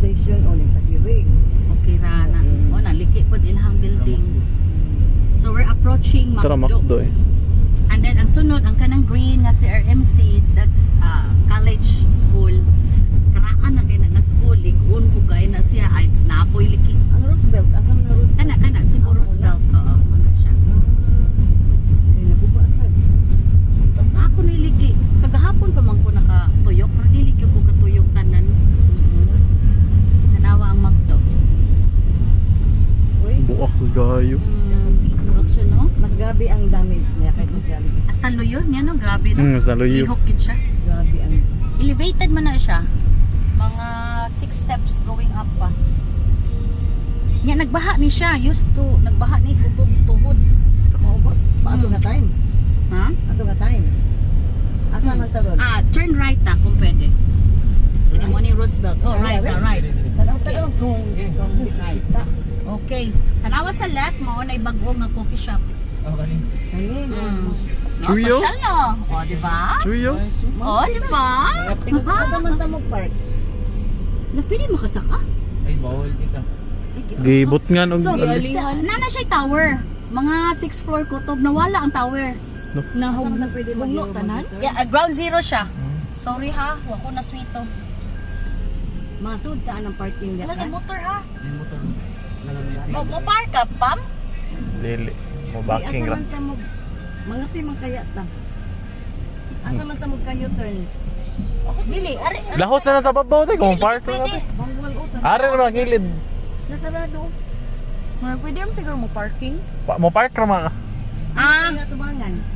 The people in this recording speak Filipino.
station o ni pagiring. Okay ra na. O naliki pod ilahang building. So we're approaching Tara Macdo. Macdo eh. And then ang sunod ang kanang green nga si RMC, that's college school. Karaan na kay nga school, iguon ko kay na siya ay naapoy liki. Ang Roosevelt, asam na Roosevelt. Kana si Roosevelt. Oo, muna siya. Ay, nabubasag. Ako niliki. Kagahapon pa man ko nakatuyok, pero dili ko katuyok tanan. Tanawa ang Macdo. Uy, Buak gayo. Burak siya, no? mas grabe ang damage niya kaysa Jollibee. Hasta luyon niya, no? Grabe, no? Sa luyo. Ihok yun siya. Grabe ang... Elevated man na siya. Mga 6 steps going up pa. Nga, nagbaha ni siya. Used to. Nagbaha ni kutub tuhod. Mao ba? Ato nga time. Ha? Ato nga time. Asa man taron? Turn right ta kung pwede. Tini mo ni Roosevelt. Oh, right ta, right. Tanaw kung right ta. Okay. Tanawa sa left mo na bagong nga coffee shop. Kanin. No, Chuyo? social no. O, di ba? Chuyo? O, di ba? Asa man ta mo park? Na pwede makasaka? Ay, bawal kita. Gibot nga og So, nana siya tower. Mga 6th floor kutob, nawala ang tower. Asa man ta pwede Bugno tanan? Yeah, ground zero siya. Sorry ha, wako na sweeto. Masud ta ang parking Wala diha. na motor ha. Yung motor. Mo park ka, pam? Dili. Mo Asa backing ra. man ta mo mga pi man kaya ta. Asa man ta mo kayo turn? Dili, ari. Lahos na sa babaw tay kung park ra Pwede. natin. Bangwal utan. Are na mga gilid. Nasarado. Pwede mo siguro mo parking? Mo park ra mga. Ah, Kaya tubangan.